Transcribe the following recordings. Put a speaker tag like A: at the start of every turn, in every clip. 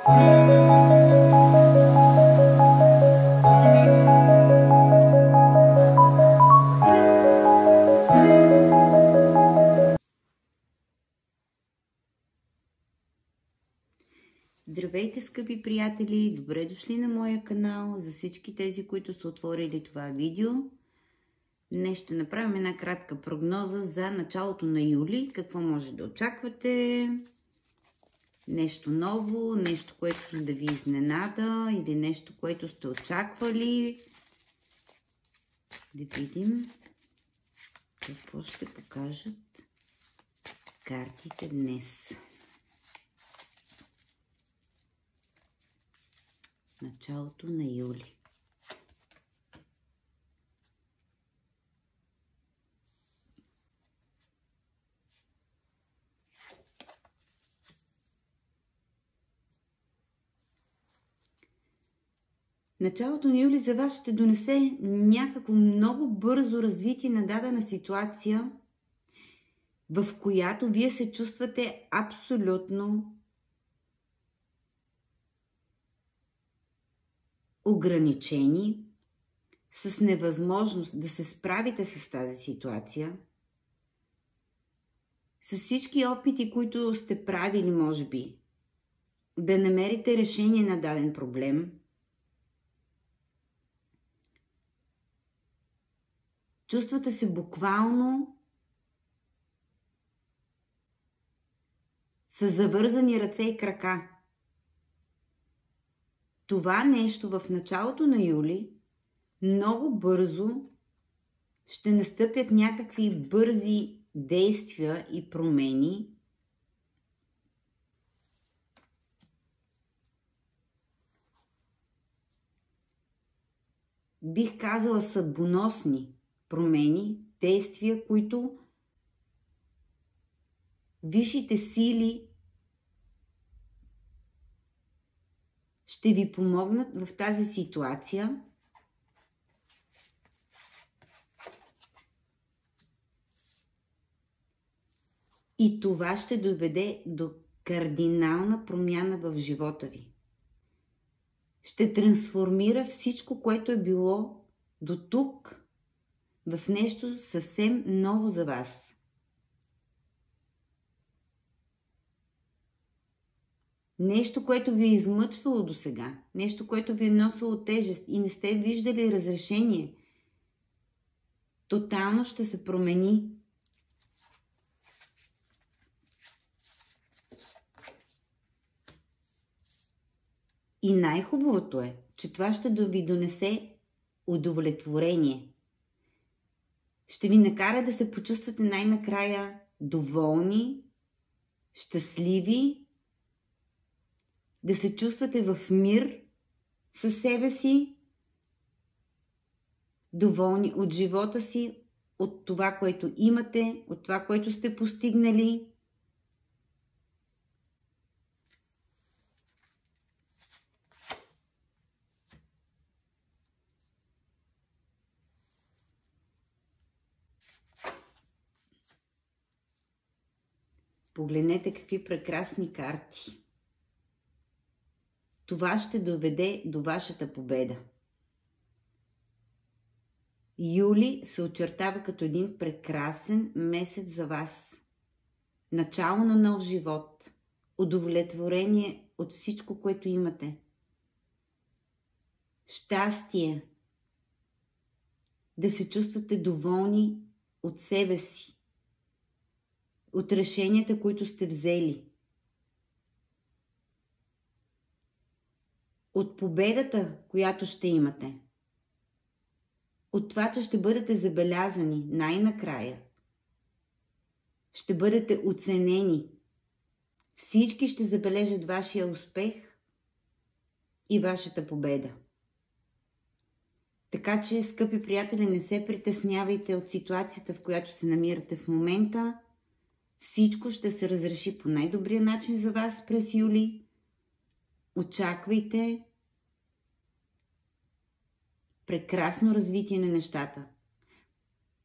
A: Здравейте, скъпи приятели! Добре дошли на моя канал. За всички тези, които са отворили това видео, днес ще направим една кратка прогноза за началото на юли. Какво може да очаквате? Нещо ново, нещо, което да ви изненада или нещо, което сте очаквали. Да видим какво ще покажат картите днес. Началото на юли. Началото на юли за вас ще донесе някакво много бързо развитие на дадена ситуация, в която вие се чувствате абсолютно ограничени, с невъзможност да се справите с тази ситуация, с всички опити, които сте правили, може би, да намерите решение на даден проблем. Чувствате се буквално с завързани ръце и крака. Това нещо в началото на юли много бързо ще настъпят някакви бързи действия и промени. Бих казала съдбоносни промени, действия, които висшите сили ще ви помогнат в тази ситуация. И това ще доведе до кардинална промяна в живота ви. Ще трансформира всичко, което е било до тук, в нещо съвсем ново за вас. Нещо, което ви е измъчвало до сега. Нещо, което ви е носило тежест и не сте виждали разрешение. Тотално ще се промени. И най-хубавото е, че това ще ви донесе удовлетворение. Ще ви накара да се почувствате най-накрая доволни, щастливи, да се чувствате в мир със себе си, доволни от живота си, от това, което имате, от това, което сте постигнали. Погледнете какви прекрасни карти. Това ще доведе до вашата победа. Юли се очертава като един прекрасен месец за вас. Начало на нов живот. Удовлетворение от всичко, което имате. Щастие. Да се чувствате доволни от себе си. От решенията, които сте взели. От победата, която ще имате. От това, че ще бъдете забелязани най-накрая. Ще бъдете оценени. Всички ще забележат вашия успех и вашата победа. Така че, скъпи приятели, не се притеснявайте от ситуацията, в която се намирате в момента. Всичко ще се разреши по най-добрия начин за вас през юли. Очаквайте прекрасно развитие на нещата.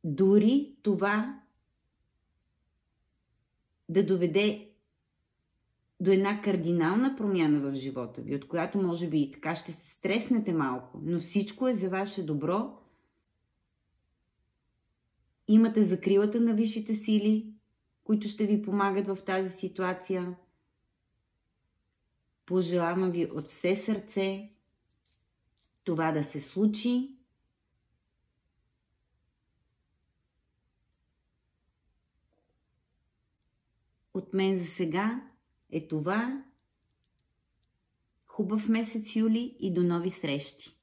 A: Дори това да доведе до една кардинална промяна в живота ви, от която може би и така ще се стреснете малко, но всичко е за ваше добро. Имате закрилата на висшите сили, които ще ви помагат в тази ситуация. Пожелавам ви от все сърце това да се случи. От мен за сега е това. Хубав месец юли и до нови срещи!